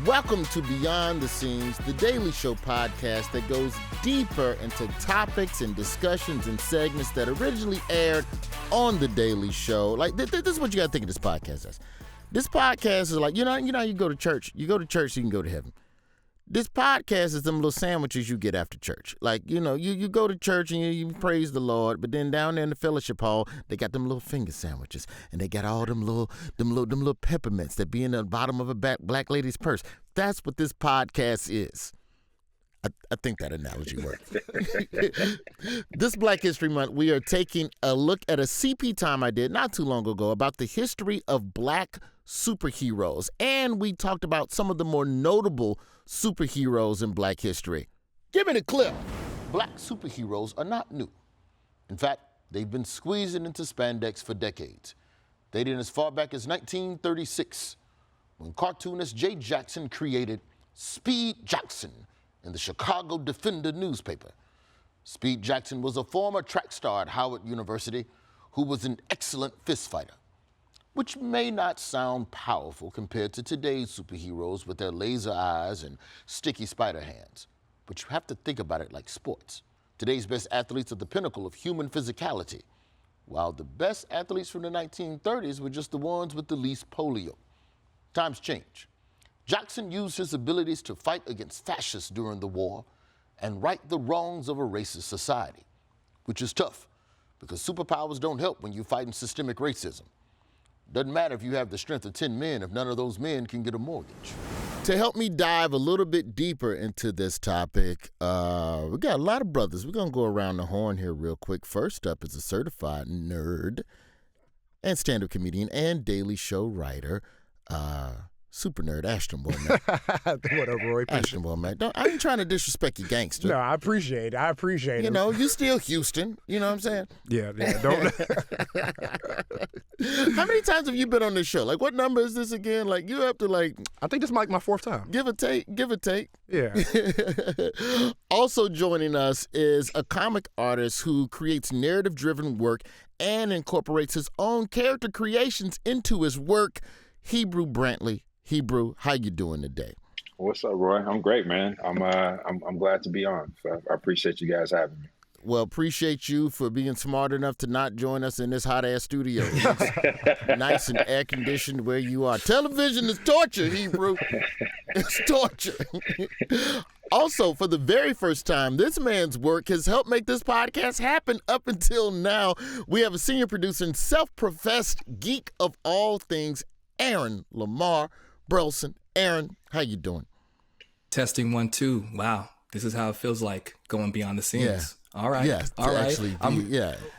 Welcome to Beyond the Scenes, the daily show podcast that goes deeper into topics and discussions and segments that originally aired on The Daily Show. Like, this is what you got to think of this podcast as. This podcast is like, you know, you go to church. You go to church so you can go to heaven. This podcast is them little sandwiches you get after church. Like, you know, you go to church and you praise the Lord, but then down there in the fellowship hall, they got them little finger sandwiches, and they got all them little peppermints that be in the bottom of a black lady's purse. That's what this podcast is. I think that analogy worked. This Black History Month, we are taking a look at a CP time I did not too long ago about the history of black superheroes. And we talked about some of the more notable superheroes in black history. Give me the clip. Black superheroes are not new. In fact, they've been squeezing into spandex for decades. Dating as far back as 1936, when cartoonist Jay Jackson created Speed Jackson in the Chicago Defender newspaper. Speed Jackson was a former track star at Howard University who was an excellent fist fighter, which may not sound powerful compared to today's superheroes with their laser eyes and sticky spider hands. But you have to think about it like sports. Today's best athletes are the pinnacle of human physicality, while the best athletes from the 1930s were just the ones with the least polio. Times change. Jackson used his abilities to fight against fascists during the war and right the wrongs of a racist society, which is tough because superpowers don't help when you're fighting systemic racism. Doesn't matter if you have the strength of 10 men if none of those men can get a mortgage. To help me dive a little bit deeper into this topic, we got a lot of brothers. We're going to go around the horn here real quick. First up is a certified nerd and stand-up comedian and Daily Show writer, super nerd, Ashton Womack. What up, Roy? Ashton Womack. I ain't trying to disrespect you, gangster. No, I appreciate it. You know, you still Houston. You know what I'm saying? Yeah, don't. How many times have you been on this show? Like, what number is this again? Like, you have to, like... I think this is like my fourth time. Give or take. Yeah. Also joining us is a comic artist who creates narrative-driven work and incorporates his own character creations into his work, Hebru Brantley. Hebru, how you doing today? What's up, Roy? I'm great, man. I'm glad to be on. So I appreciate you guys having me. Well, appreciate you for being smart enough to not join us in this hot-ass studio. It's nice and air-conditioned where you are. Television is torture, Hebru. It's torture. Also, for the very first time, this man's work has helped make this podcast happen up until now. We have a senior producer and self-professed geek of all things, LaMarr Burleson. Aaron, how you doing? Testing 1 2. Wow, this is how it feels like going beyond the scenes. Yeah. All right. Yeah, all right.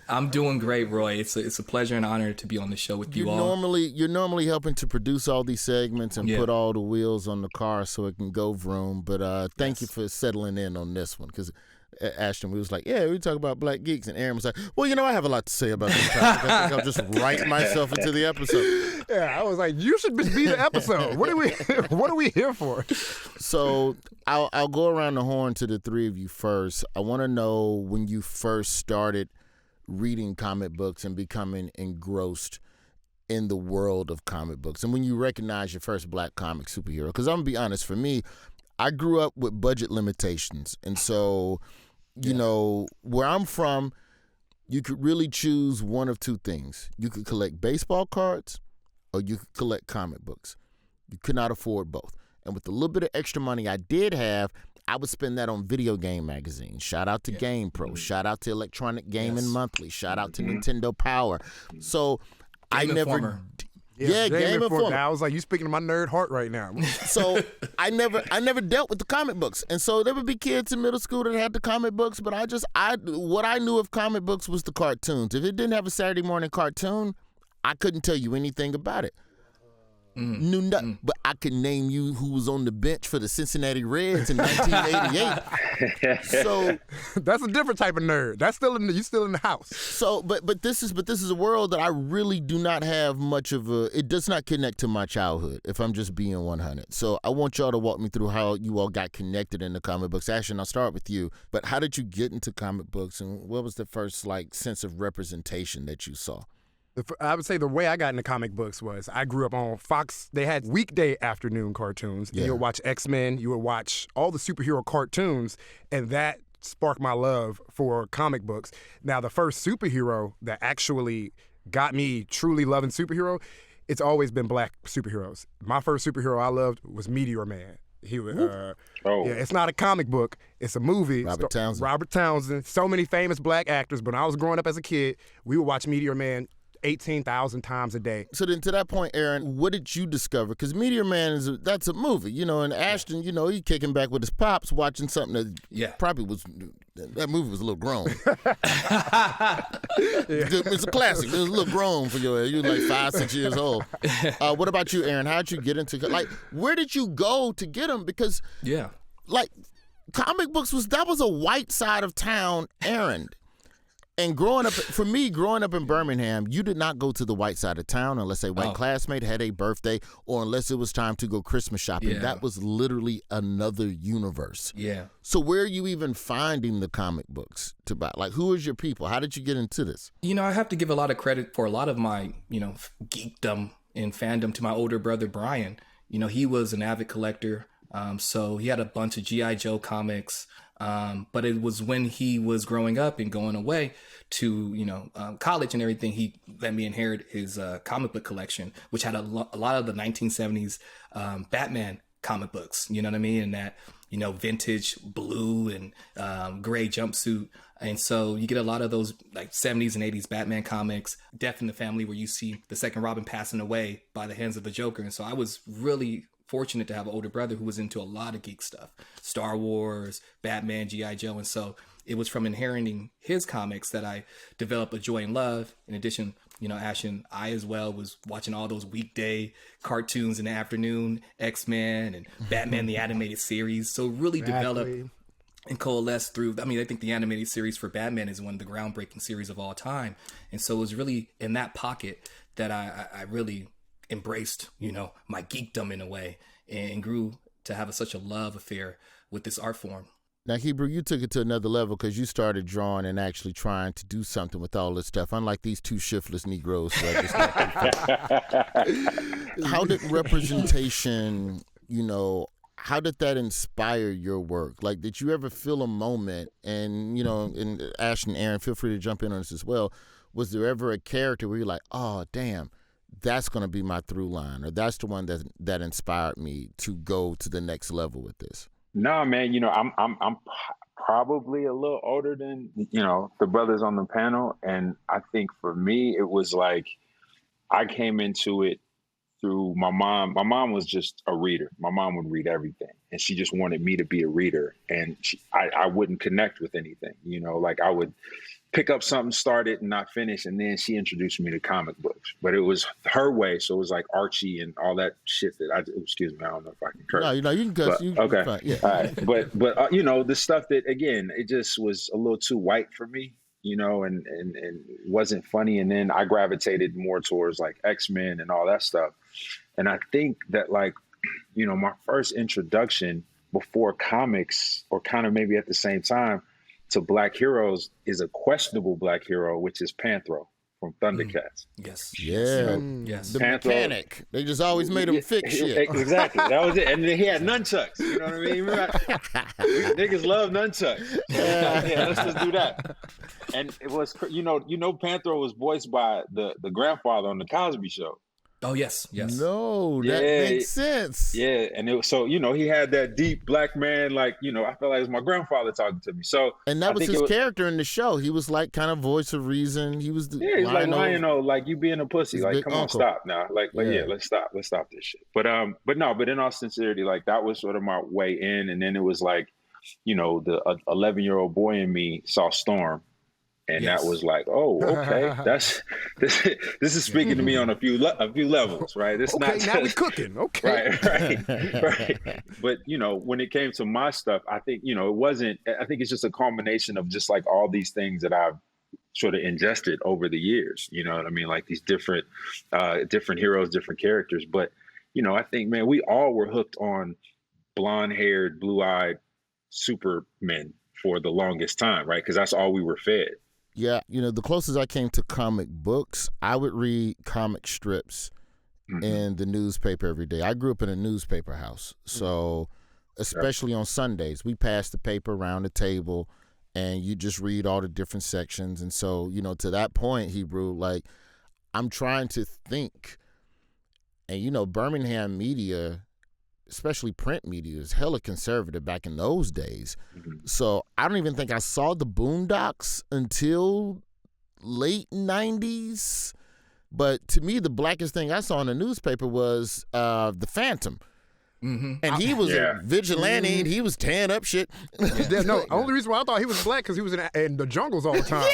I'm doing great, Roy. It's a pleasure and honor to be on the show with you all. You're normally helping to produce all these segments and put all the wheels on the car so it can go vroom. But thank you for settling in on this one because Ashton, we was like, we talk about black geeks, and Aaron was like, well, you know, I have a lot to say about this topic. I think I'll just write myself into the episode. Yeah, I was like, you should just be the episode. What are we here for? So I'll go around the horn to the three of you first. I want to know when you first started reading comic books and becoming engrossed in the world of comic books, and when you recognize your first black comic superhero. Because I'm going to be honest, for me, I grew up with budget limitations, and so, you know, where I'm from, you could really choose one of two things. You could collect baseball cards or you could collect comic books. You could not afford both. And with the little bit of extra money I did have, I would spend that on video game magazines. Shout out to Game Pro. Shout out to Electronic Gaming Monthly. Shout out to Nintendo Power. So Game I never... Informer. Game Informer. I was like, you speaking to my nerd heart right now. So I never dealt with the comic books, and so there would be kids in middle school that had the comic books, but what I knew of comic books was the cartoons. If it didn't have a Saturday morning cartoon, I couldn't tell you anything about it. Knew nothing, but I could name you who was on the bench for the Cincinnati Reds in 1988. So that's a different type of nerd. That's you still in the house. So, but this is a world that I really do not have much of a. It does not connect to my childhood. If I'm just being 100, so I want y'all to walk me through how you all got connected in the comic books. Ashton, I'll start with you. But how did you get into comic books, and what was the first sense of representation that you saw? I would say the way I got into comic books was I grew up on Fox. They had weekday afternoon cartoons. Yeah. You would watch X-Men. You would watch all the superhero cartoons, and that sparked my love for comic books. Now, the first superhero that actually got me truly loving superhero, it's always been black superheroes. My first superhero I loved was Meteor Man. He was, it's not a comic book, it's a movie. Robert Townsend. So many famous black actors. But when I was growing up as a kid, we would watch Meteor Man 18,000 times a day. So then to that point, Aaron, what did you discover? Because Meteor Man, that's a movie, you know, and Ashton, you know, he kicking back with his pops watching something that probably was, that movie was a little grown. It's a classic. It was a little grown for you. You were like 5, 6 years old. What about you, Aaron? How'd you get into, like, where did you go to get them? Because, like, comic books was a white side of town errand. And growing up in Birmingham, you did not go to the white side of town unless a white classmate had a birthday or unless it was time to go Christmas shopping. Yeah. That was literally another universe. Yeah. So where are you even finding the comic books to buy? Like, who is your people? How did you get into this? You know, I have to give a lot of credit for a lot of my, you know, geekdom and fandom to my older brother, Brian. You know, he was an avid collector. So he had a bunch of G.I. Joe comics. But it was when he was growing up and going away to, you know, college and everything, he let me inherit his comic book collection, which had a lot of the 1970s Batman comic books, you know what I mean? And that, you know, vintage blue and gray jumpsuit. And so you get a lot of those like 70s and 80s Batman comics, Death in the Family, where you see the second Robin passing away by the hands of the Joker. And so I was really fortunate to have an older brother who was into a lot of geek stuff, Star Wars, Batman, G.I. Joe. And so it was from inheriting his comics that I developed a joy and love. In addition, you know, Ashton, I as well was watching all those weekday cartoons in the afternoon, X-Men and Batman, the animated series. So really developed and coalesced through, I mean, I think the animated series for Batman is one of the groundbreaking series of all time. And so it was really in that pocket that I really embraced, you know, my geekdom in a way and grew to have such a love affair with this art form. Now, Hebru, you took it to another level because you started drawing and actually trying to do something with all this stuff, unlike these two shiftless Negroes. How did representation, you know, how did that inspire your work? Like, did you ever feel a moment, and, you know, and Ashton and Aaron, feel free to jump in on this as well, was there ever a character where you're like, oh, damn, that's going to be my through line, or that's the one that inspired me to go to the next level with this? No, man, you know, I'm probably a little older than, you know, the brothers on the panel. And I think for me, it was like, I came into it through my mom. My mom was just a reader. My mom would read everything, and she just wanted me to be a reader. And I wouldn't connect with anything, you know, like I would pick up something, start it and not finish. And then she introduced me to comic books, but it was her way. So it was like Archie and all that shit that excuse me, I don't know if I can curse. No, you can cuss. Okay. Fine. Yeah. All right. But you know, the stuff that, again, it just was a little too white for me, you know, and wasn't funny. And then I gravitated more towards like X-Men and all that stuff. And I think that, like, you know, my first introduction before comics, or kind of maybe at the same time, to black heroes is a questionable black hero, which is Panthro from Thundercats. Yes. Yeah. Yes. The Panthro, mechanic. They just always made him fix shit. Exactly. That was it. And then he had nunchucks. You know what I mean? Niggas love nunchucks. Yeah, let's just do that. And it was, you know, Panthro was voiced by the grandfather on the Cosby Show. Oh, yes. No, that makes sense. Yeah, and it was, so, you know, he had that deep black man, like, you know, I felt like it was my grandfather talking to me. So, and that was his character in the show. He was like kind of voice of reason. He was the he's like Lion-O, like, you being a pussy. Like, come on, stop now. Like, yeah, let's stop this shit. But in all sincerity, like, that was sort of my way in. And then it was like, you know, the 11-year-old boy in me saw Storm. And that was like, oh, okay, this is speaking to me on a few levels, right? It's okay, now we're cooking. Okay, right. But, you know, when it came to my stuff, I think, you know, it wasn't. I think it's just a combination of just like all these things that I've sort of ingested over the years. You know what I mean? Like these different heroes, different characters. But, you know, I think, man, we all were hooked on blonde-haired, blue-eyed supermen for the longest time, right? Because that's all we were fed. Yeah, the closest I came to comic books, I would read comic strips in the newspaper every day. I grew up in a newspaper house, so especially on Sundays, we passed the paper around the table, and you just read all the different sections. And so, to that point, Hebru, like, I'm trying to think, and Birmingham media, especially print media, is hella conservative back in those days. So I don't even think I saw the Boondocks until late 90s. But to me, the blackest thing I saw in the newspaper was the Phantom. And he was a vigilante, and he was tearing up shit. No, only reason why I thought he was black because he was in the jungles all the time.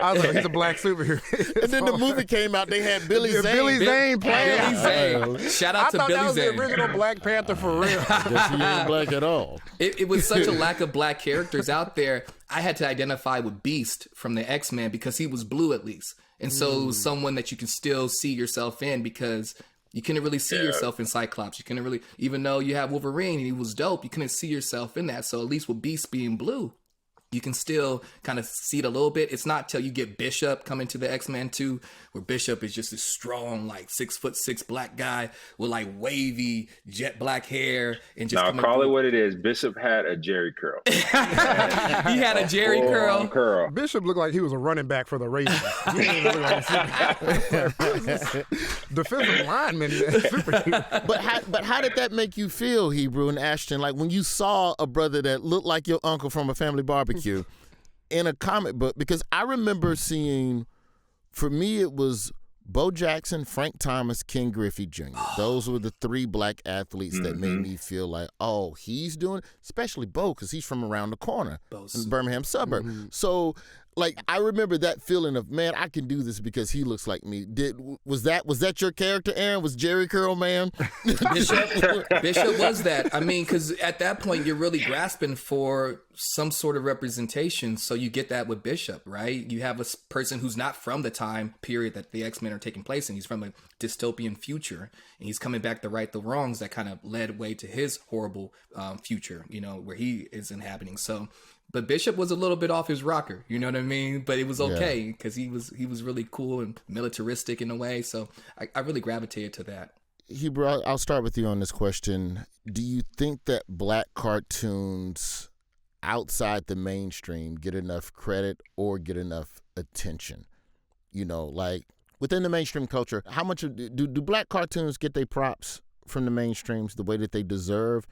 I was like, he's a black superhero. And then the movie came out, they had Billy Zane. Billy Zane playing. Billy Zane. Shout out to Billy Zane. I thought that was the original Black Panther for real. Guess he ain't black at all. It was such a lack of black characters out there. I had to identify with Beast from the X-Men because he was blue at least. And so it was someone that you can still see yourself in because you couldn't really see yourself in Cyclops. You couldn't really, even though you have Wolverine and he was dope, you couldn't see yourself in that. So at least with Beast being blue, you can still kind of see it a little bit. It's not till you get Bishop coming to the X-Men 2, where Bishop is just this strong, like 6'6" black guy with like wavy jet black hair and just. Now call it what it is. Bishop had a Jerry curl. He had a Jerry curl. Bishop looked like he was a running back for the Ravens. He didn't look like a defensive lineman. But how did that make you feel, Hebru and Ashton? Like when you saw a brother that looked like your uncle from a family barbecue in a comic book? Because I remember seeing, for me, it was Bo Jackson, Frank Thomas, Ken Griffey Jr. Those were the three black athletes that made me feel like, oh, he's doing, especially Bo, because he's from around the corner in the Birmingham suburb. So, like, I remember that feeling of, man, I can do this because he looks like me. Was that your character, Aaron? Was Jerry Curl Man? Bishop was that. I mean, because at that point, you're really grasping for some sort of representation. So you get that with Bishop, right? You have a person who's not from the time period that the X-Men are taking place in. He's from a dystopian future, and he's coming back to right the wrongs that kind of led way to his horrible future, where he is inhabiting. So, but Bishop was a little bit off his rocker, you know what I mean? But it was okay because he was really cool and militaristic in a way. So I really gravitated to that. Hebru, I'll start with you on this question. Do you think that black cartoons outside the mainstream get enough credit or get enough attention? Like within the mainstream culture, how much do black cartoons get their props from the mainstreams the way that they deserve?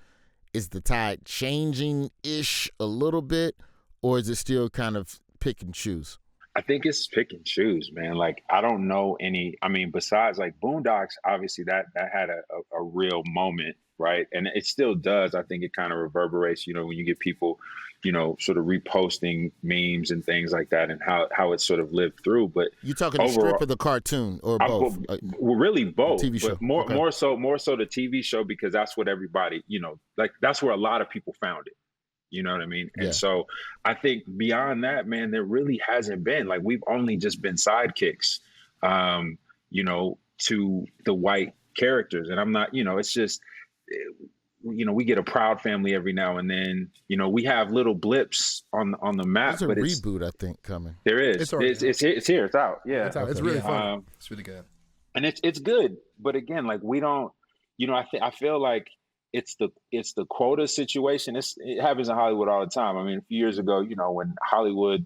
Is the tide changing-ish a little bit, or is it still kind of pick and choose? I think it's pick and choose, man. Like, I don't know any, besides like Boondocks, obviously that had a real moment, right? And it still does. I think it kind of reverberates, when you get people, sort of reposting memes and things like that and how it sort of lived through. But you talking the strip of the cartoon or both? Well, really both. TV show. But more so the TV show, because that's what everybody, like that's where a lot of people found it. You know what I mean? And so I think beyond that, man, there really hasn't been, like, we've only just been sidekicks, to the white characters. And I'm not, it's just, we get a Proud Family every now and then. We have little blips on the map. There's a but reboot, I think, coming. There is. It's here. It's out. Yeah, it's out. It's really fun. It's really good, and it's good. But again, like we don't. I feel like it's the quota situation. It happens in Hollywood all the time. A few years ago, when Hollywood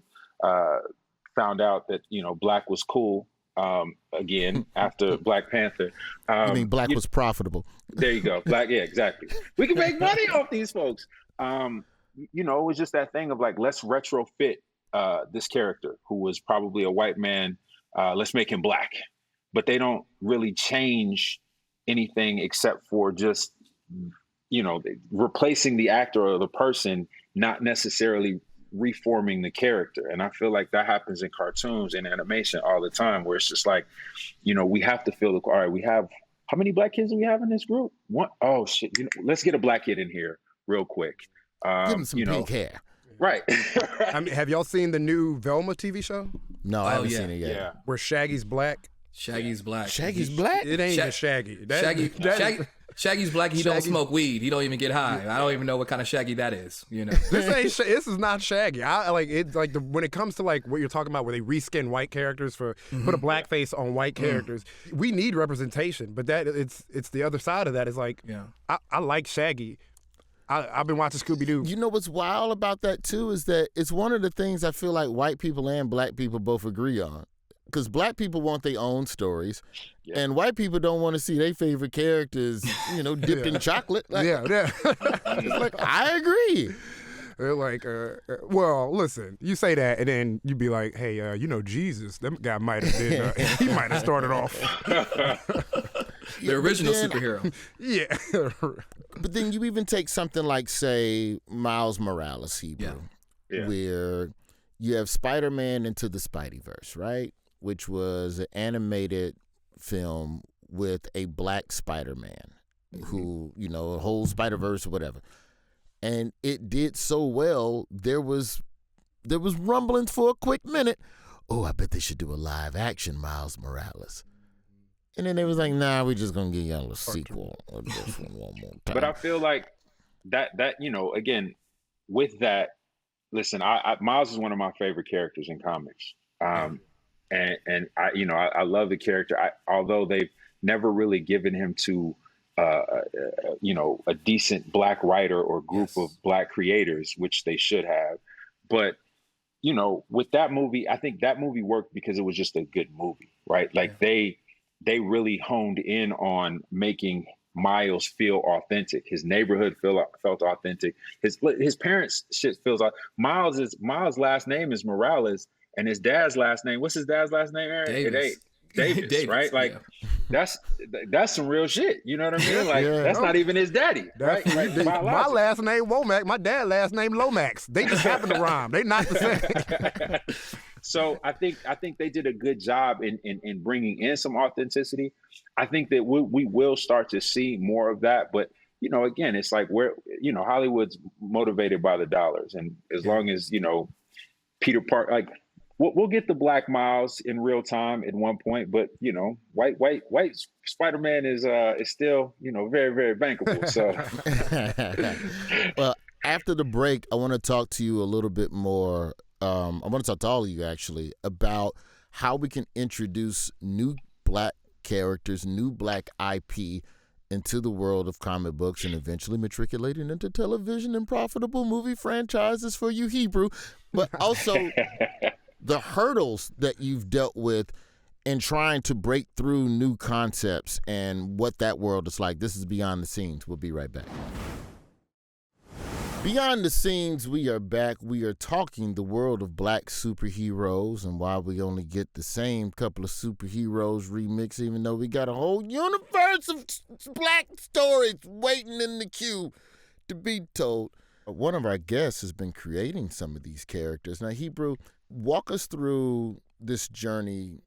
found out that black was cool. Again, after Black Panther. You mean black was profitable? There you go. Black, yeah, exactly. We can make money off these folks. It was just that thing of like, let's retrofit this character who was probably a white man. Let's make him black. But they don't really change anything except for just, replacing the actor or the person, not necessarily reforming the character. And I feel like that happens in cartoons and animation all the time, where it's just like, we have to feel all right, we have, how many black kids do we have in this group? One, oh shit, let's get a black kid in here real quick. Give him some pink hair. Right. Have y'all seen the new Velma TV show? No, I haven't seen it yet. Yeah. Where Shaggy's black. Shaggy's black. Shaggy's black? It ain't even Shaggy. Shaggy's black. He don't smoke weed. He don't even get high. I don't even know what kind of Shaggy that is. You know, this is not Shaggy. I like it. Like when it comes to like what you're talking about, where they reskin white characters put a blackface on white characters. We need representation, but that it's the other side of that. Is like, I like Shaggy. I've been watching Scooby-Doo. You know what's wild about that, too, is that it's one of the things I feel like white people and black people both agree on. Because black people want their own stories, and white people don't want to see their favorite characters, dipped in chocolate. Like, it's like, I agree. They're like, well, listen, you say that, and then you be like, hey, Jesus, that guy might have been, he might have started off. The original superhero. Yeah. But then you even take something like, say, Miles Morales, Hebru, where you have Spider-Man Into the Spideyverse, right? Which was an animated film with a black Spider-Man who, a whole Spider-Verse or whatever. And it did so well, there was rumblings for a quick minute. Oh, I bet they should do a live action Miles Morales. And then they was like, nah, we're just going to give y'all a sequel of this one more time. But I feel like that again, with that, listen, Miles is one of my favorite characters in comics. And I love the character. Although they've never really given him to a decent black writer or group of black creators, which they should have. But with that movie, I think that movie worked because it was just a good movie, right? Like they really honed in on making Miles feel authentic. His neighborhood felt authentic. His parents shit feels like Miles' last name is Morales. And his dad's last name, what's his dad's last name, Aaron? Davis. Davis, right? Like, that's some real shit. You know what I mean? Like, that's not even his daddy, right? Like, my last name, Womack. My dad's last name, Lomax. They just happen to rhyme. They not the same. So I think they did a good job in bringing in some authenticity. I think that we will start to see more of that. But, again, it's like Hollywood's motivated by the dollars. And as long as, Peter Parker, like, we'll get the Black Miles in real time at one point, but white Spider-Man is still very, very bankable. So, well, after the break, I want to talk to you a little bit more. I want to talk to all of you actually about how we can introduce new black characters, new black IP into the world of comic books and eventually matriculating into television and profitable movie franchises for you, Hebru, but also the hurdles that you've dealt with in trying to break through new concepts and what that world is like. This is Beyond the Scenes. We'll be right back. Beyond the Scenes, we are back. We are talking the world of black superheroes and why we only get the same couple of superheroes remixed, even though we got a whole universe of black stories waiting in the queue to be told. One of our guests has been creating some of these characters. Now, Hebru, walk us through this journey,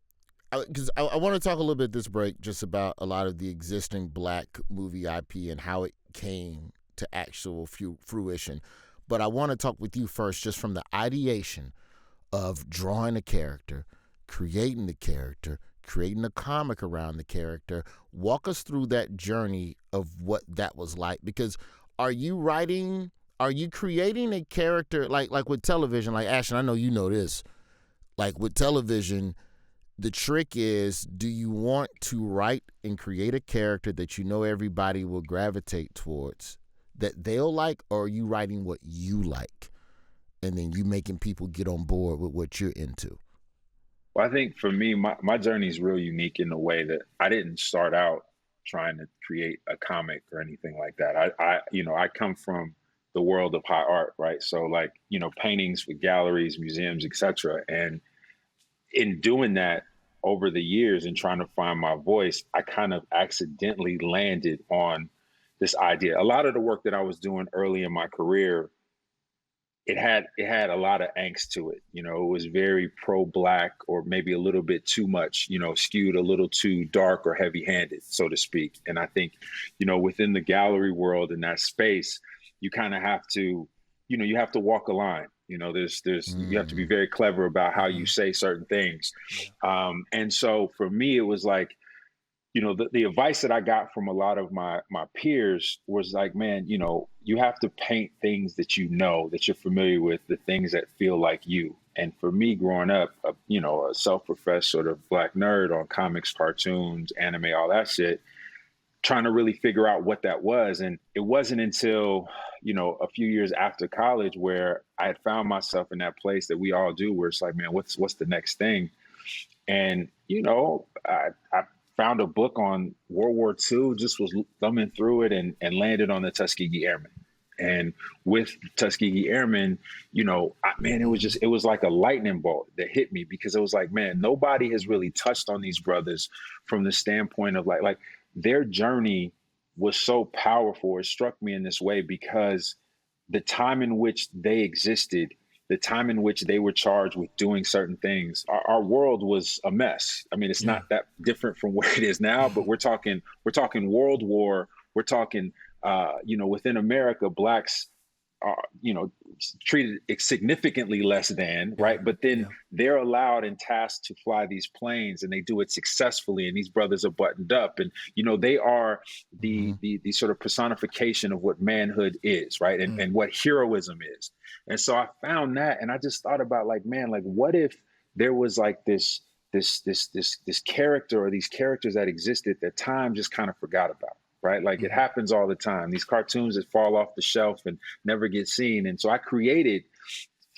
because I want to talk a little bit this break just about a lot of the existing black movie IP and how it came to actual fruition. But I want to talk with you first just from the ideation of drawing a character, creating the character, creating a comic around the character. Walk us through that journey of what that was like, because are you creating a character like with television, like Ashton, I know you know this, like with television, the trick is, do you want to write and create a character that you know everybody will gravitate towards, that they'll like, or are you writing what you like and then you making people get on board with what you're into? Well, I think for me, my journey is real unique in the way that I didn't start out trying to create a comic or anything like that. I come from the world of high art, right? So like, paintings with galleries, museums, etc. And in doing that over the years and trying to find my voice, I kind of accidentally landed on this idea. A lot of the work that I was doing early in my career, it had a lot of angst to it. It was very pro-black, or maybe a little bit too much, skewed a little too dark or heavy-handed, so to speak. And I think, within the gallery world in that space, you kind of have to, you have to walk a line. There's you have to be very clever about how you say certain things. And so for me, it was like, the advice that I got from a lot of my peers was like, man, you have to paint things that that you're familiar with, the things that feel like you. And for me, growing up, a self-professed sort of Black nerd on comics, cartoons, anime, all that shit, trying to really figure out what that was. And it wasn't until, a few years after college where I had found myself in that place that we all do, where it's like, man, what's the next thing? And, I found a book on World War II, just was thumbing through it and landed on the Tuskegee Airmen. And with Tuskegee Airmen, it was like a lightning bolt that hit me, because it was like, man, nobody has really touched on these brothers from the standpoint of like their journey was so powerful. It struck me in this way because the time in which they existed, the time in which they were charged with doing certain things, our world was a mess. I mean, it's not that different from where it is now, but we're talking World War. We're talking, within America, Blacks are, treated significantly less than, right? But then they're allowed and tasked to fly these planes, and they do it successfully. And these brothers are buttoned up, and they are the sort of personification of what manhood is, right? And what heroism is. And so I found that, and I just thought about like, man, like what if there was like this character or these characters that existed that time just kind of forgot about. Right? Like it happens all the time. These cartoons that fall off the shelf and never get seen. And so I created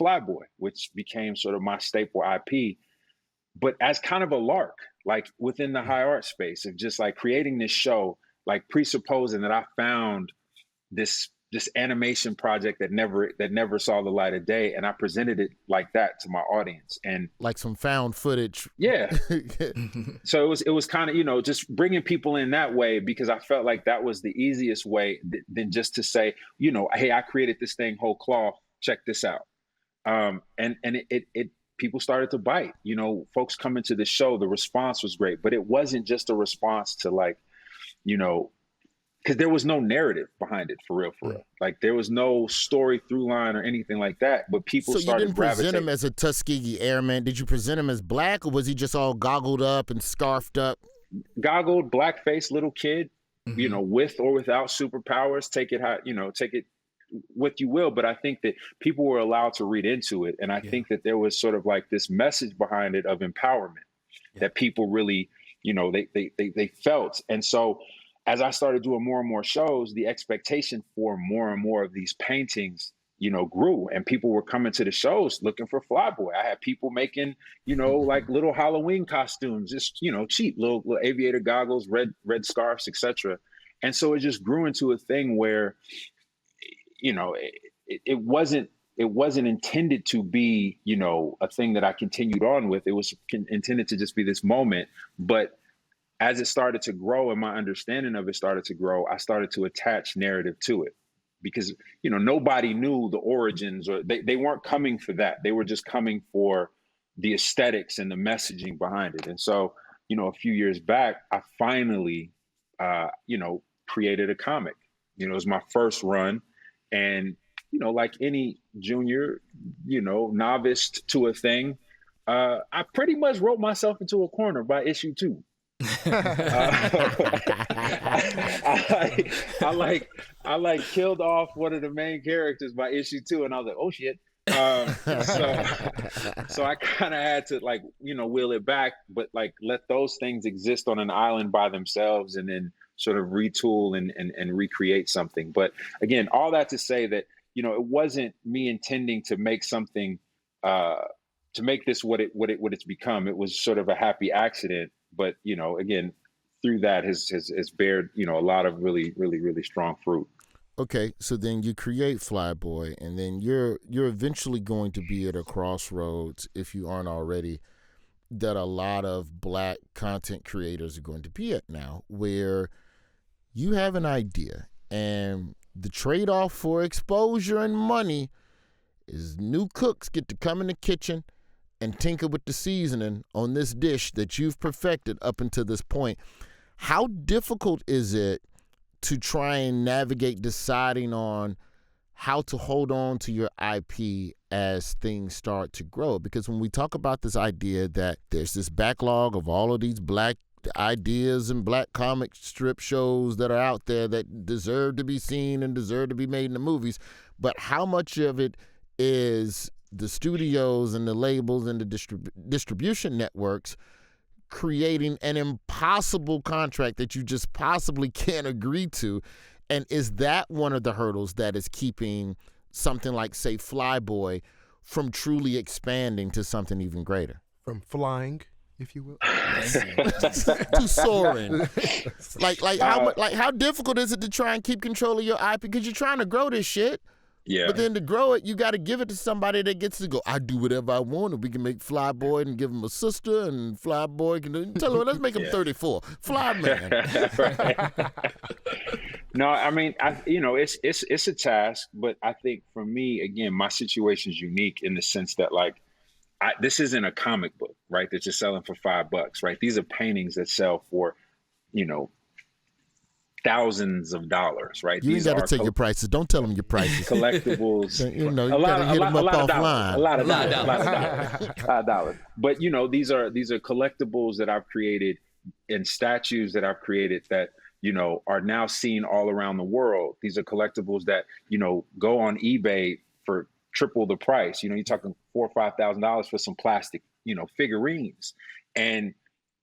Flyboy, which became sort of my staple IP, but as kind of a lark, like within the high art space of just like creating this show, like presupposing that I found this animation project that never saw the light of day, and I presented it like that to my audience, and like some found footage. Yeah. So it was kind of just bringing people in that way, because I felt like that was the easiest way than just to say hey, I created this thing whole cloth, check this out. And it people started to bite. Folks coming to the show, the response was great, but it wasn't just a response to like because there was no narrative behind it, for real. Like there was no story through line or anything like that. But people started gravitating. So you didn't present him as a Tuskegee Airman. Did you present him as Black, or was he just all goggled up and scarfed up? Goggled, black-faced little kid, with or without superpowers. Take it what you will. But I think that people were allowed to read into it, and I think that there was sort of like this message behind it of empowerment that people really, they felt, and so. As I started doing more and more shows, the expectation for more and more of these paintings, grew, and people were coming to the shows looking for Flyboy. I had people making, like little Halloween costumes, just, cheap little aviator goggles, red scarves, etc. And so it just grew into a thing where, it wasn't intended to be, a thing that I continued on with. It was intended to just be this moment, but as it started to grow and my understanding of it started to grow, I started to attach narrative to it, because, nobody knew the origins, or they weren't coming for that. They were just coming for the aesthetics and the messaging behind it. And so, a few years back, I finally, created a comic. It was my first run, and, like any junior, novice to a thing, I pretty much wrote myself into a corner by issue 2. I killed off one of the main characters by issue 2, and I was like, oh shit. So I kind of had to wheel it back, but let those things exist on an island by themselves, and then sort of retool and recreate something. But again, all that to say that it wasn't me intending to make something to make this what it's become. It was sort of a happy accident. But, again, through that has bared, a lot of really, really, really strong fruit. Okay, so then you create Flyboy, and then you're eventually going to be at a crossroads, if you aren't already, that a lot of Black content creators are going to be at now, where you have an idea, and the trade-off for exposure and money is new cooks get to come in the kitchen and tinker with the seasoning on this dish that you've perfected up until this point. How difficult is it to try and navigate deciding on how to hold on to your IP as things start to grow? Because when we talk about this idea that there's this backlog of all of these Black ideas and black comic strip shows that are out there that deserve to be seen and deserve to be made into movies. But how much of it is the studios and the labels and the distribution networks creating an impossible contract that you just possibly can't agree to? And is that one of the hurdles that is keeping something like, say, Flyboy from truly expanding to something even greater? From flying, if you will, to soaring. How difficult is it to try and keep control of your IP? Because you're trying to grow this shit. Yeah. But then to grow it, you got to give it to somebody that gets to go, I do whatever I want, and we can make Flyboy and give him a sister, and Flyboy can tell him, let's make him 34. Flyman. No, I mean, it's a task, but I think for me, again, my situation is unique in the sense that, like, this isn't a comic book, right, that you're selling for $5, right? These are paintings that sell for, thousands of dollars, right? You ain't got to take your prices. Don't tell them your prices. Collectibles. You got to hit them up offline. A lot of dollars. But these are collectibles that I've created and statues that I've created that are now seen all around the world. These are collectibles that go on eBay for triple the price. You're talking $4,000 or $5,000 for some plastic figurines, and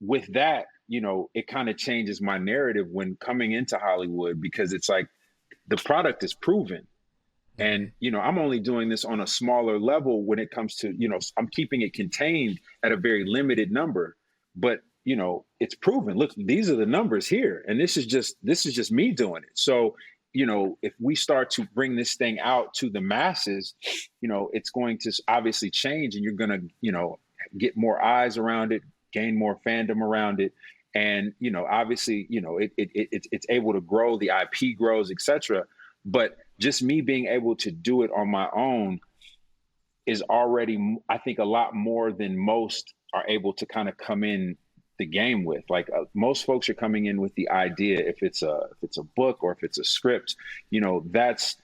with that, it kind of changes my narrative when coming into Hollywood, because it's like the product is proven. And, I'm only doing this on a smaller level when it comes to, I'm keeping it contained at a very limited number, but, it's proven. Look, these are the numbers here. And this is just me doing it. So, if we start to bring this thing out to the masses, it's going to obviously change, and you're going to, get more eyes around it, gain more fandom around it. And, obviously, it's able to grow, the IP grows, et cetera. But just me being able to do it on my own is already, I think, a lot more than most are able to kind of come in the game with. Like most folks are coming in with the idea, if it's a book or if it's a script, that's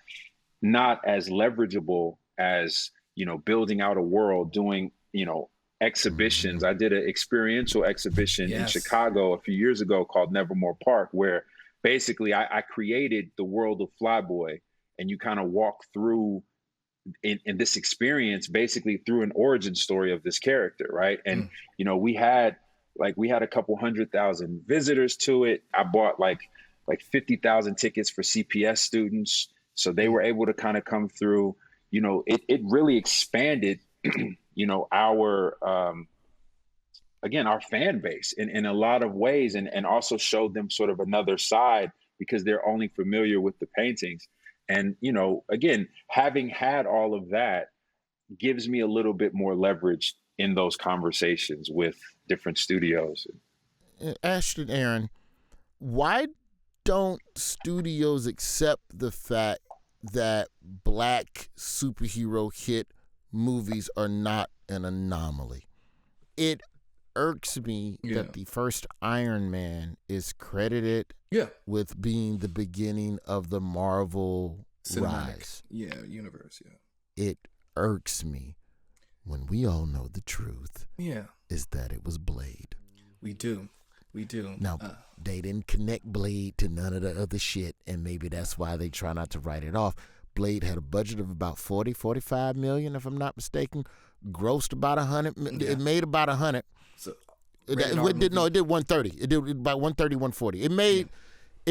not as leverageable as, building out a world, doing, exhibitions. I did an experiential exhibition in Chicago a few years ago called Nevermore Park, where basically I created the world of Flyboy, and you kind of walk through in this experience basically through an origin story of this character, right? And we had a couple 100,000 visitors to it. I bought like 50,000 tickets for CPS students, so they were able to kind of come through. It really expanded our fan base in a lot of ways, and also showed them sort of another side, because they're only familiar with the paintings. And, again, having had all of that gives me a little bit more leverage in those conversations with different studios. Ashton, Aaron, why don't studios accept the fact that Black superhero hit movies are not an anomaly? It irks me that the first Iron Man is credited with being the beginning of the Marvel rise. Universe. It irks me when we all know the truth is that it was Blade. We do. Now, they didn't connect Blade to none of the other shit, and maybe that's why they try not to write it off. Blade had a budget of about 45 million, if I'm not mistaken. Grossed about 100. It made about 100. So it did 130. It did about 130, 140. It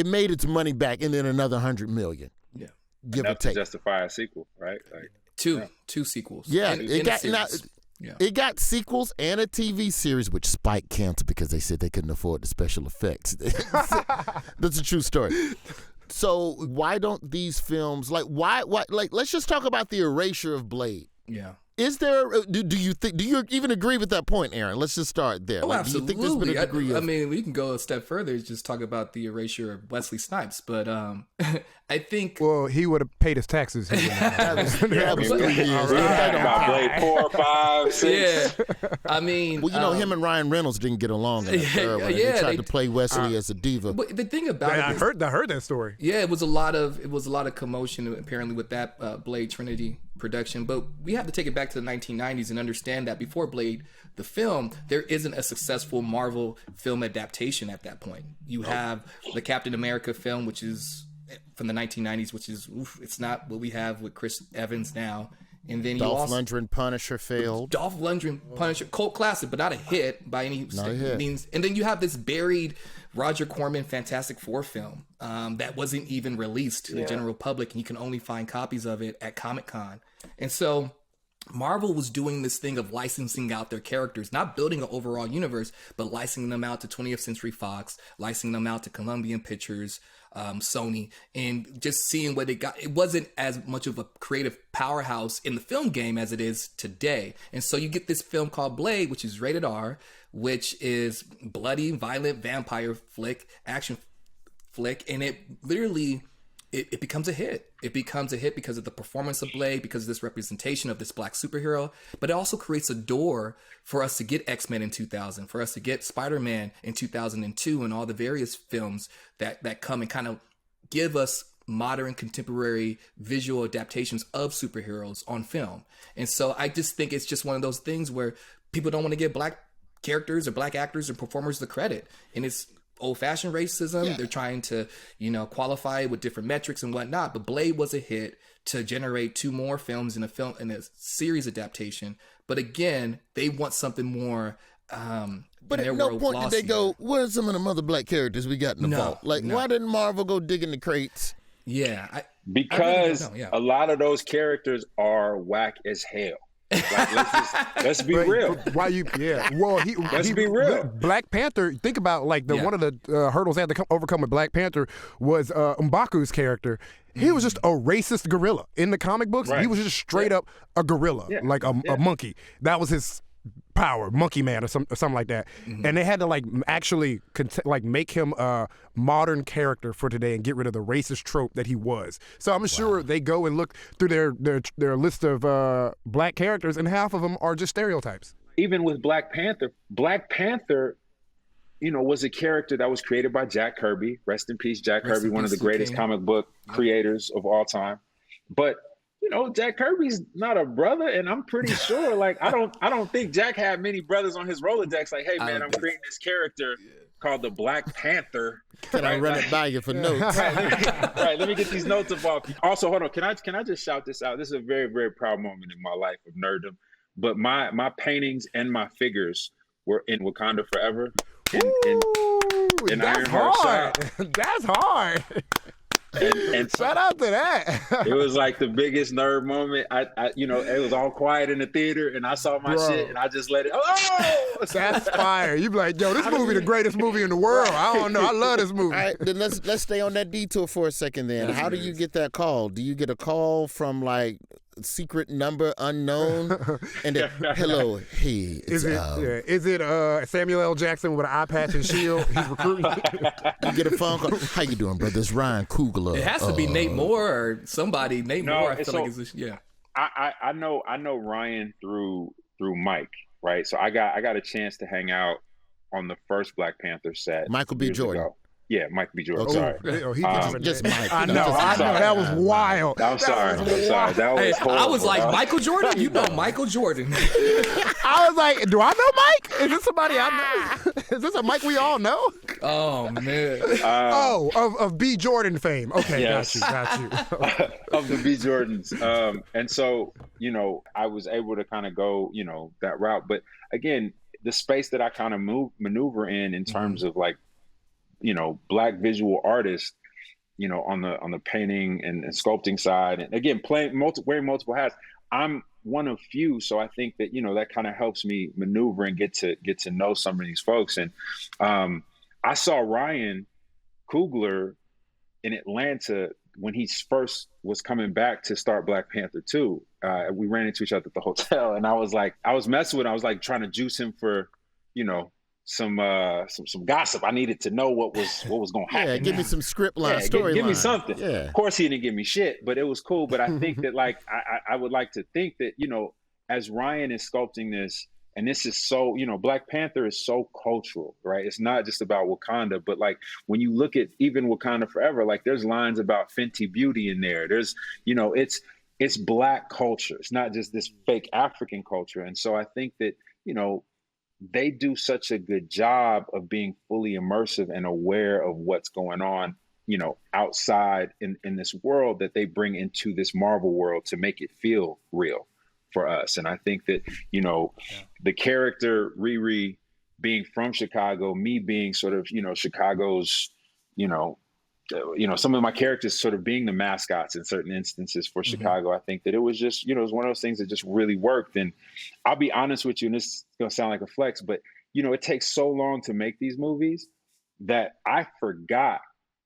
made its money back, and then another 100 million. Yeah, give or take. To justify a sequel, right? Like, two sequels. Yeah, it got sequels and a TV series, which Spike canceled because they said they couldn't afford the special effects. That's a true story. So why don't these films, why let's just talk about the erasure of Blade. Yeah. Is there, do you even agree with that point, Aaron? Let's just start there. Oh, absolutely. Do you think there's been a degree I mean, we can go a step further and just talk about the erasure of Wesley Snipes, but I think... Well, he would have paid his taxes. That was 3 years. About Blade 4, 5, 6. Yeah. I mean... Well, him and Ryan Reynolds didn't get along in the third one. They tried to play Wesley as a diva. But the thing about it is, I heard that story. Yeah, it was a lot of commotion apparently with that Blade Trinity production, but we have to take it back back to the 1990s and understand that before Blade, the film, there isn't a successful Marvel film adaptation at that point. You have the Captain America film, which is from the 1990s, which is, it's not what we have with Chris Evans now. And then Dolph Lundgren Punisher failed. Dolph Lundgren Punisher, cult classic, but not a hit by any means. And then you have this buried Roger Corman Fantastic Four film that wasn't even released to the general public, and you can only find copies of it at Comic-Con. And so Marvel was doing this thing of licensing out their characters, not building an overall universe, but licensing them out to 20th Century Fox, licensing them out to Columbia Pictures, Sony, and just seeing what they got. It wasn't as much of a creative powerhouse in the film game as it is today. And so you get this film called Blade, which is rated R, which is bloody, violent vampire flick, action flick, and it literally it becomes a hit. It becomes a hit because of the performance of Blade, because of this representation of this black superhero, but it also creates a door for us to get X-Men in 2000, for us to get Spider-Man in 2002, and all the various films that come and kind of give us modern contemporary visual adaptations of superheroes on film. And so I just think it's just one of those things where people don't want to give black characters or black actors or performers the credit. And it's old-fashioned racism. They're trying to, qualify it with different metrics and whatnot. But Blade was a hit to generate 2 more films in a series adaptation. But again, they want something more. But at no point did they go, where's some of the other black characters we got in the vault? Why didn't Marvel go digging the crates? Yeah. Because a lot of those characters are whack as hell. Like, let's be real. Why you? Yeah. Well, let's be real. Black Panther. Think about one of the hurdles they had to overcome with Black Panther was M'Baku's character. He was just a racist gorilla in the comic books. Right. He was just straight up a gorilla, like a monkey. That was his power, Monkey Man or something like that. Mm-hmm. And they had to actually make him a modern character for today and get rid of the racist trope that he was. So I'm sure they go and look through their list of black characters, and half of them are just stereotypes. Even with Black Panther, was a character that was created by Jack Kirby. Rest in peace, Jack Kirby, one of the greatest comic book creators of all time. But Jack Kirby's not a brother, and I'm pretty sure, I don't think Jack had many brothers on his Rolodex. Like, hey man, I'm creating this character called the Black Panther. Can I run it by you for notes? Right, let me get these notes off. Also, hold on, can I just shout this out? This is a very, very proud moment in my life of nerddom. But my paintings and my figures were in Wakanda Forever. In That's hard. That's hard. And shout out to that. It was like the biggest nerd moment. It was all quiet in the theater, and I saw my shit, and I just let it. Oh, that's fire! You be like, yo, this movie the greatest movie in the world. I don't know. I love this movie. All right, then let's stay on that detour for a second. Then, how do you get that call? Do you get a call from secret number unknown, and then, hello, hey, is it Samuel L. Jackson with an eye patch and shield? He's recruiting. You get a phone call. How you doing, brother? It's Ryan Coogler. It has to be Nate Moore or somebody. Moore. I feel I know Ryan through Mike, right? So I got a chance to hang out on the first Black Panther set. Michael B. Jordan. Ago. Yeah, Mike B. Jordan. Sorry. Just Mike. I know. That was wild. I'm sorry. That was horrible. I was like, Michael Jordan? You know Michael Jordan. I was like, do I know Mike? Is this somebody I know? Is this a Mike we all know? Oh, man. Of B. Jordan fame. Okay, yes. got you. Of the B. Jordans. And so, I was able to kind of go, that route. But again, the space that I kind of maneuver in terms of Black visual artists, on the painting and sculpting side, and again, wearing multiple hats. I'm one of few, so I think that that kind of helps me maneuver and get to know some of these folks. And I saw Ryan Coogler in Atlanta when he first was coming back to start Black Panther 2. We ran into each other at the hotel, and I was messing with him. I was trying to juice him for some gossip. I needed to know what was going to happen. Yeah, give me some script line, story give line. Me something. Yeah. Of course, he didn't give me shit, but it was cool. But I think that I would like to think that as Ryan is sculpting this, and this is so Black Panther is so cultural, right? It's not just about Wakanda, but when you look at even Wakanda Forever, there's lines about Fenty Beauty in there. There's it's Black culture. It's not just this fake African culture. And so I think that, they do such a good job of being fully immersive and aware of what's going on, outside in this world that they bring into this Marvel world to make it feel real for us. And I think that, the character Riri being from Chicago, me being sort of, Chicago's, some of my characters sort of being the mascots in certain instances for Chicago. I think that it was just, it was one of those things that just really worked. And I'll be honest with you, and this is going to sound like a flex, but, it takes so long to make these movies that I forgot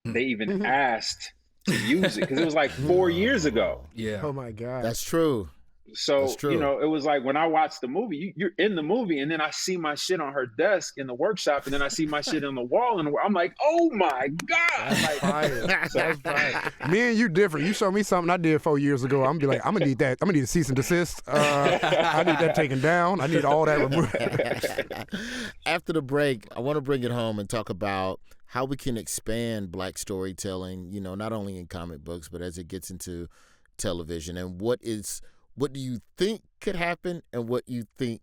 they even asked to use it, because it was like 4 years ago. Yeah. Oh my God. That's true. So, it was like when I watched the movie, you're in the movie, and then I see my shit on her desk in the workshop, and then I see my shit on the wall, and I'm like, oh my God. That's fire. Me and you different. You show me something I did 4 years ago, I'm gonna be like, I'm gonna need that. I'm gonna need a cease and desist. I need that taken down. I need all that removed. After the break, I want to bring it home and talk about how we can expand Black storytelling, not only in comic books, but as it gets into television, and what do you think could happen and what you think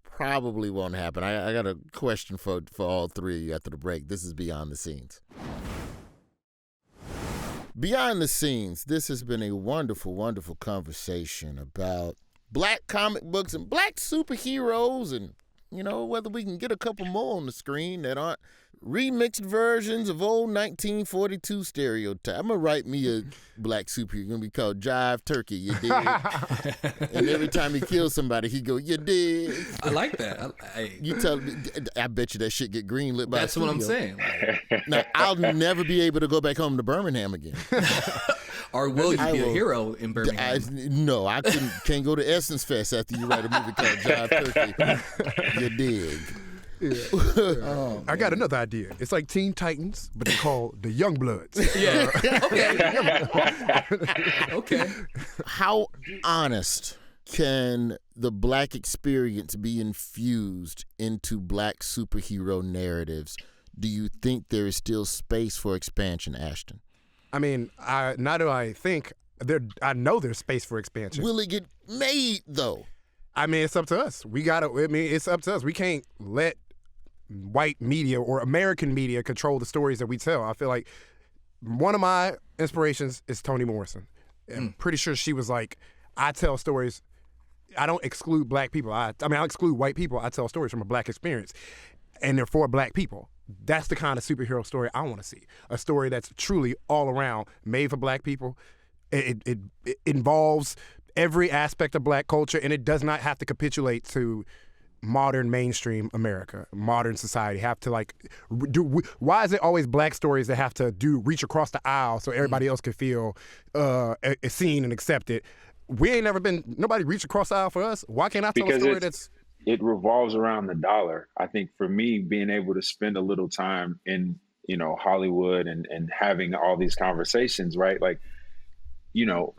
probably won't happen? I got a question for all three of you after the break. This is Beyond the Scenes. Beyond the Scenes, this has been a wonderful, wonderful conversation about Black comic books and Black superheroes, and, whether we can get a couple more on the screen that aren't remixed versions of old 1942 stereotype. I'm going to write me a Black superhero. Going to be called Jive Turkey, you dig? And every time he kills somebody, he go, you dig? I like that. You tell me, I bet you that shit get greenlit by That's what I'm saying. Now, I'll never be able to go back home to Birmingham again. Or will you be a hero in Birmingham? No, I can't go to Essence Fest after you write a movie called Jive Turkey. You dig? Yeah. I got another idea. It's like Teen Titans, but they're called the Young Bloods. Yeah. Okay. How honest can the Black experience be infused into Black superhero narratives? Do you think there is still space for expansion, Ashton? I mean, I know there's space for expansion. Will it get made, though? I mean, it's up to us. It's up to us. We can't let white media or American media control the stories that we tell. I feel like one of my inspirations is Toni Morrison. I'm pretty sure she was like, I tell stories. I don't exclude Black people. I exclude white people. I tell stories from a Black experience, and they're for Black people. That's the kind of superhero story I want to see. A story that's truly all around, made for Black people. It involves every aspect of Black culture, and it does not have to capitulate to modern mainstream America, modern society. Have to why is it always Black stories that have to reach across the aisle so everybody else can feel seen and accepted? We ain't never been, nobody reached across the aisle for us. Why can't I tell a story it revolves around the dollar. I think for me, being able to spend a little time in, Hollywood and having all these conversations, right? Like,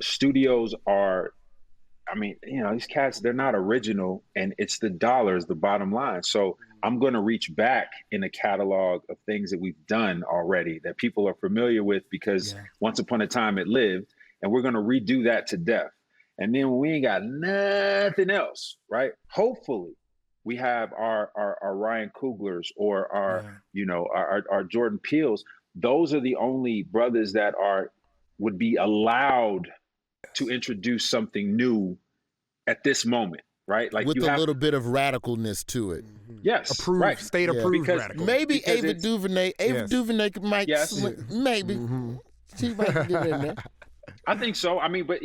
studios are, these cats, they're not original, and it's the dollars, the bottom line. So I'm going to reach back in a catalog of things that we've done already that people are familiar with because once upon a time it lived, and we're going to redo that to death. And then when we ain't got nothing else, right? Hopefully we have our Ryan Cooglers or our Jordan Peels. Those are the only brothers that would be allowed to introduce something new at this moment, right? Like with a little bit of radicalness to it. Yes, approved, right. State approved radical. Maybe Ava DuVernay. Ava DuVernay might, maybe she might get in there. I think so. But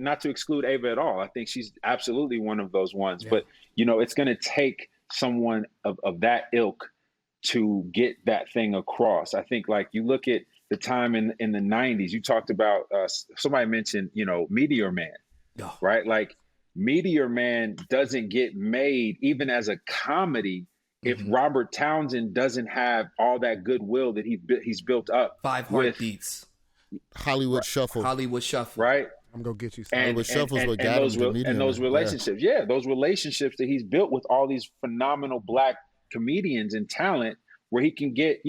not to exclude Ava at all. I think she's absolutely one of those ones. Yeah. But it's going to take someone of that ilk to get that thing across. I think, like, you look at the time in the 90s, you talked about, somebody mentioned, Meteor Man, right? Like, Meteor Man doesn't get made even as a comedy if Robert Townsend doesn't have all that goodwill that he's built up. 5 Heartbeats. Hollywood Shuffle. Right? I'm going to get you some. Hollywood Shuffle's what got him to and those relationships. Yeah, those relationships that he's built with all these phenomenal Black comedians and talent, where he can get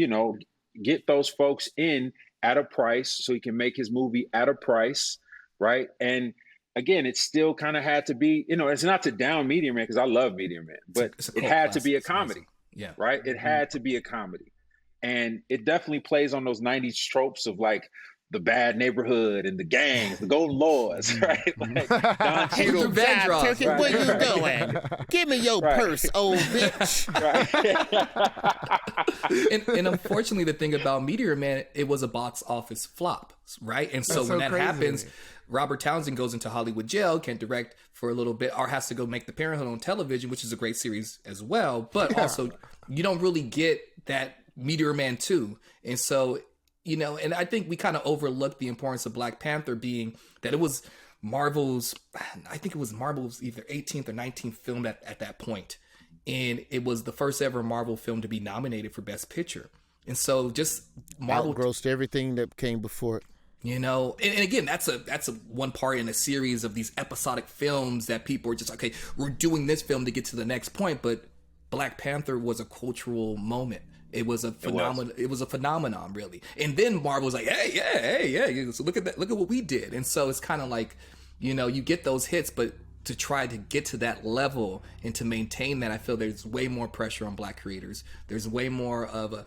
those folks in at a price so he can make his movie at a price, right? And again, it still kind of had to be, it's not to down Meteor Man, because I love Meteor Man, but it had to be a comedy. Yeah. Right? It had to be a comedy. And it definitely plays on those 90s tropes of like the bad neighborhood and the gangs, the Golden Lords, right? Like Don Cheadle. Right, where you going? Give me your purse, old bitch. Right. and unfortunately, the thing about Meteor Man, it was a box office flop, right? And so when that happens, Robert Townsend goes into Hollywood jail, can't direct for a little bit, or has to go make The Parenthood on television, which is a great series as well. But also, you don't really get that Meteor Man 2. And so, and I think we kind of overlooked the importance of Black Panther being that it was Marvel's either 18th or 19th film at that point. And it was the first ever Marvel film to be nominated for Best Picture. And so just Marvel outgrossed everything that came before it. And again, that's a one part in a series of these episodic films that people are just okay, we're doing this film to get to the next point. But Black Panther was a cultural moment. It was a phenomenon. It was a phenomenon, really. And then Marvel was like, hey, so look at that. Look at what we did. And so it's kind of like, you get those hits, but to try to get to that level and to maintain that, I feel there's way more pressure on Black creators. There's way more of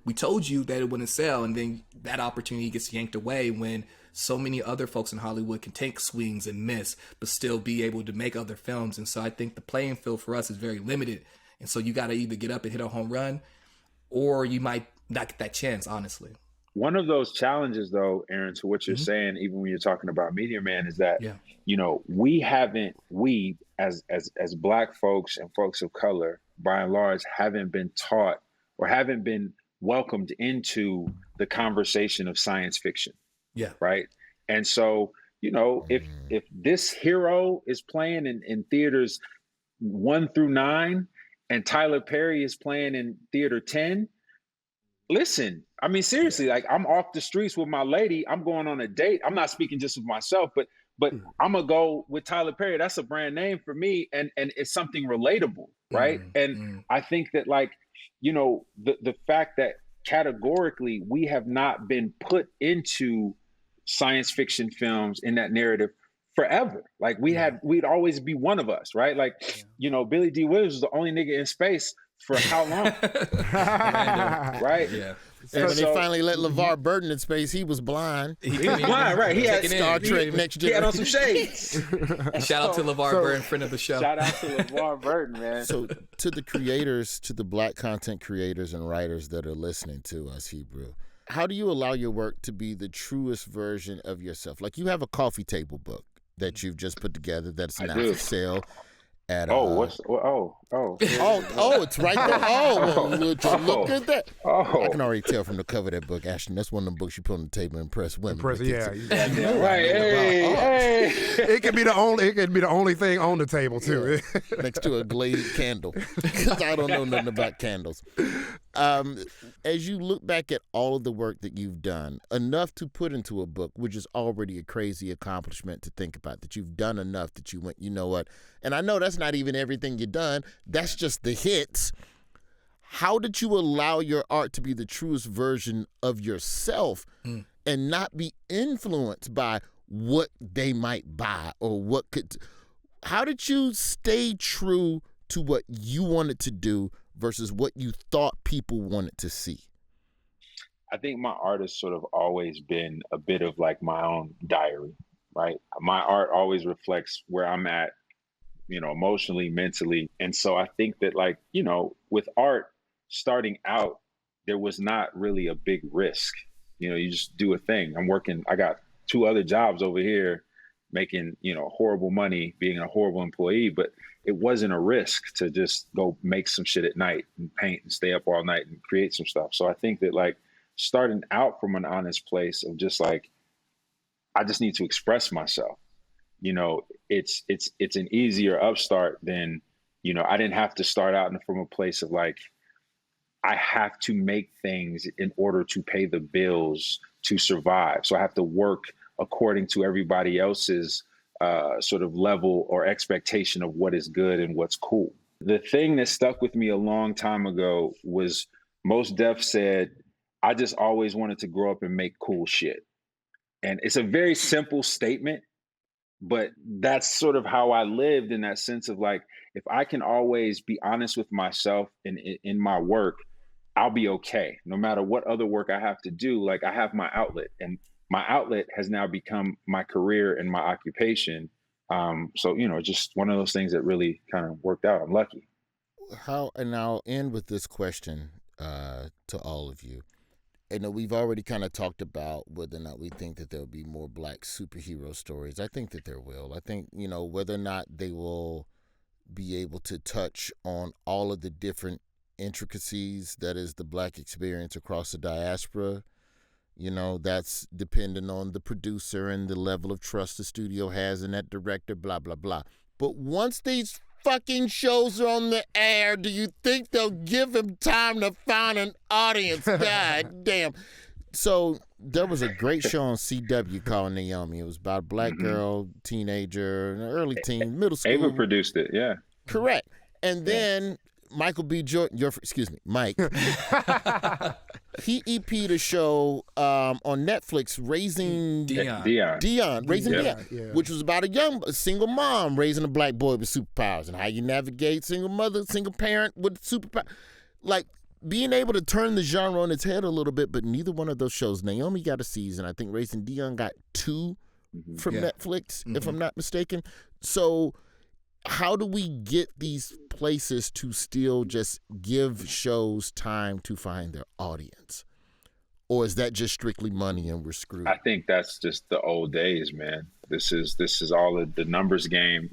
we told you that it wouldn't sell, and then that opportunity gets yanked away when so many other folks in Hollywood can take swings and miss, but still be able to make other films. And so I think the playing field for us is very limited. And so you got to either get up and hit a home run, or you might not get that chance, honestly. One of those challenges, though, Aaron, to what you're saying, even when you're talking about Meteor Man, is that, we as Black folks and folks of color, by and large, haven't been taught or haven't been welcomed into the conversation of science fiction. Yeah. Right. And so, if this hero is playing in theaters 1 through 9, and Tyler Perry is playing in theater 10, listen, I mean, seriously, like I'm off the streets with my lady. I'm going on a date. I'm not speaking just with myself, but I'm going to go with Tyler Perry. That's a brand name for me. And it's something relatable, right? I think that the fact that categorically we have not been put into science fiction films in that narrative forever. Like we'd always be one of us, right? Like, Billy D. Williams was the only nigga in space for how long? Right? Yeah. And when they finally let LaMarr Burton in space, he was blind. He was blind, right? He had Star Trek Next Generation. He had on some shades. Shout out to LaMarr Burton, friend of the show. Shout out to LaMarr Burton, man. So to the creators, to the Black content creators and writers that are listening to us, Hebru, how do you allow your work to be the truest version of yourself? Like you have a coffee table book that you've just put together that's now for sale at it's right there. Look at that. I can already tell from the cover of that book, Ashton. That's one of them books you put on the table and impress women. Right. Hey. It could be the only thing on the table too. Next to a glazed candle. Because I don't know nothing about candles. As you look back at all of the work that you've done, enough to put into a book, which is already a crazy accomplishment to think about, that you've done enough that you went, you know what? And I know that's not even everything you've done. That's just the hits. How did you allow your art to be the truest version of yourself and not be influenced by what they might buy or how did you stay true to what you wanted to do versus what you thought people wanted to see? I think my art has sort of always been a bit of like my own diary, right? My art always reflects where I'm at, emotionally, mentally. And so I think that with art starting out, there was not really a big risk. You just do a thing. I got 2 other jobs over here making, horrible money, being a horrible employee, but it wasn't a risk to just go make some shit at night and paint and stay up all night and create some stuff. So I think that starting out from an honest place of just I just need to express myself. It's an easier upstart than, I didn't have to start out from a place of I have to make things in order to pay the bills to survive. So I have to work according to everybody else's sort of level or expectation of what is good and what's cool. The thing that stuck with me a long time ago was Mos Def said, I just always wanted to grow up and make cool shit. And it's a very simple statement, but that's sort of how I lived, in that sense of like, if I can always be honest with myself in my work, I'll be okay. No matter what other work I have to do, like I have my outlet, and my outlet has now become my career and my occupation. So, just one of those things that really kind of worked out. I'm lucky. And I'll end with this question to all of you. I know we've already kind of talked about whether or not we think that there'll be more Black superhero stories. I think that there will. I think, whether or not they will be able to touch on all of the different intricacies that is the Black experience across the diaspora, that's dependent on the producer and the level of trust the studio has in that director, blah, blah, blah. But once these fucking shows are on the air, do you think they'll give him time to find an audience? God damn. So there was a great show on CW called Naomi. It was about a Black girl, teenager, early teen, middle school. Ava produced it, yeah. Correct. And then Michael B. Jordan, Mike, he EP'd a show on Netflix, Raising Dion, which was about a single mom raising a Black boy with superpowers and how you navigate single parent with superpowers. Like, being able to turn the genre on its head a little bit, but neither one of those shows. Naomi got a season. I think Raising Dion got 2 from Netflix, if I'm not mistaken. So how do we get these places to still just give shows time to find their audience? Or is that just strictly money and we're screwed? I think that's just the old days, man. This is all of the numbers game,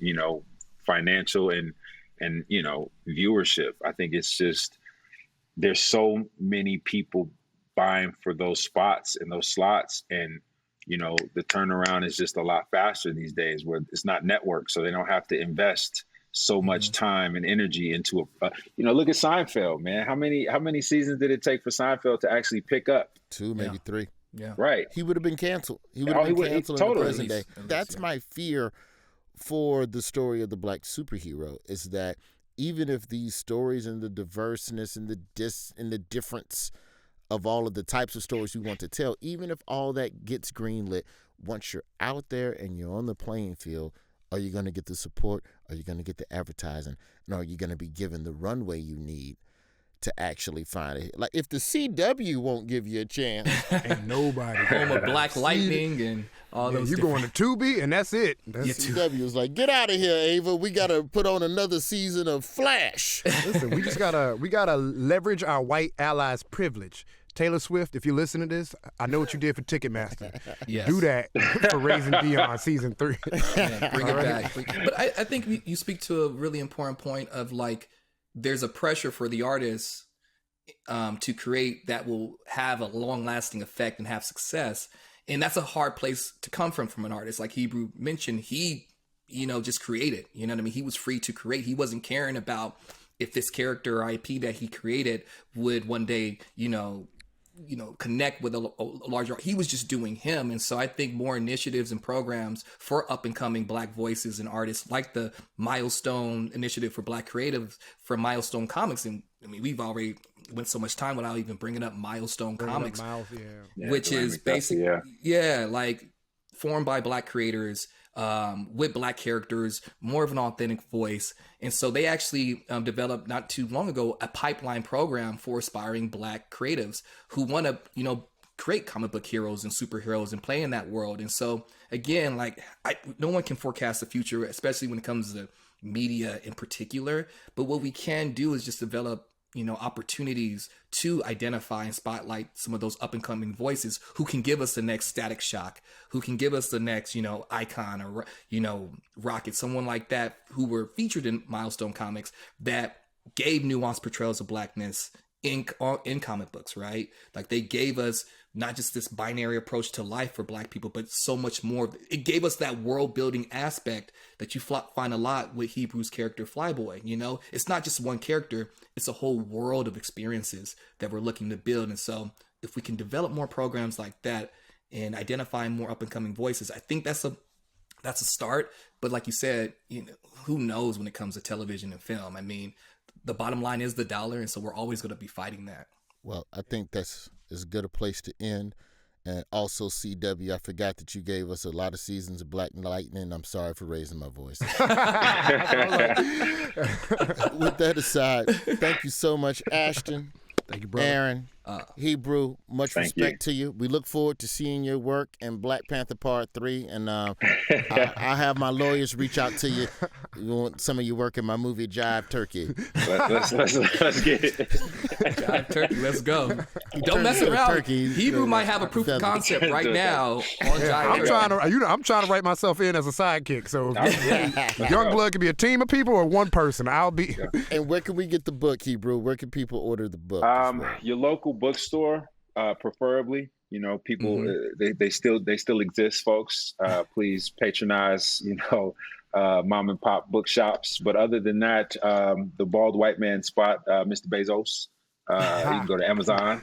financial and viewership. I think it's just, there's so many people buying for those spots and those slots, and the turnaround is just a lot faster these days, where it's not network, so they don't have to invest so much time and energy into look at Seinfeld, man. How many seasons did it take for Seinfeld to actually pick up? 2, maybe 3. Yeah. Right. He would have been canceled. He would have been canceled in the present day. That's my fear for the story of the Black superhero, is that even if these stories and the diverseness and the difference of all of the types of stories we want to tell, even if all that gets greenlit, once you're out there and you're on the playing field, are you going to get the support? Are you going to get the advertising? And are you going to be given the runway you need to actually find it? Like, if the CW won't give you a chance, ain't nobody. Home of Black Lightning and all those. You going to Tubi and that's it. CW was like, get out of here, Ava. We got to put on another season of Flash. Listen, we gotta leverage our white allies' privilege. Taylor Swift, if you listen to this, I know what you did for Ticketmaster. Yes. Do that for Raising Dion season 3. Yeah, bring it back. But I think you speak to a really important point of, like, there's a pressure for the artists to create that will have a long-lasting effect and have success. And that's a hard place to come from an artist. Like Hebru mentioned, he, just created. You know what I mean? He was free to create. He wasn't caring about if this character or IP that he created would one day, connect with a larger. He was just doing him. And so I think more initiatives and programs for up and coming Black voices and artists, like the Milestone initiative for Black creatives from Milestone Comics. And I mean, we've already went so much time without even bringing up Milestone Comics, which is basically, like formed by Black creators, with Black characters, more of an authentic voice. And so they actually developed not too long ago a pipeline program for aspiring Black creatives who want to, create comic book heroes and superheroes and play in that world. And so again, like no one can forecast the future, especially when it comes to media in particular. But what we can do is just develop opportunities to identify and spotlight some of those up and coming voices who can give us the next Static Shock, who can give us the next, Icon or, Rocket, someone like that who were featured in Milestone Comics that gave nuanced portrayals of Blackness in comic books, right? Like they gave us not just this binary approach to life for Black people, but so much more. It gave us that world building aspect that you find a lot with Hebru's character Flyboy. It's not just one character, it's a whole world of experiences that we're looking to build. And so if we can develop more programs like that and identify more up and coming voices, I think that's a start. But like you said, who knows when it comes to television and film? I mean, the bottom line is the dollar, and so we're always going to be fighting that. Well, I think that's as good a place to end. And also CW, I forgot that you gave us a lot of seasons of Black Lightning. I'm sorry for raising my voice. With that aside, thank you so much, Ashton. Thank you, brother. Aaron, Hebru, much respect to you. We look forward to seeing your work in Black Panther Part 3. And I'll have my lawyers reach out to you. You want some of your work in my movie Jive Turkey. Let's get it. Jive Turkey, let's go. Don't mess around. Turkey. Hebru might have a proof of concept right now on Jive Turkey. I'm trying to write myself in as a sidekick. So if Young Blood can be a team of people or one person, I'll be. And where can we get the book, Hebru? Where can people order the book? Your local bookstore, preferably. You know, people they still exist, folks. Please patronize, mom and pop bookshops. But other than that, the Bald White Man spot, Mr. Bezos. You can go to Amazon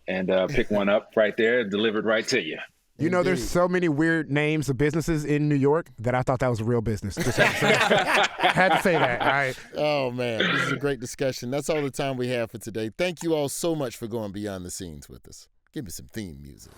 and pick one up right there, delivered right to you. You know, there's so many weird names of businesses in New York that I thought that was a real business. Just had to say that. All right. Oh, man. This is a great discussion. That's all the time we have for today. Thank you all so much for going behind the scenes with us. Give me some theme music.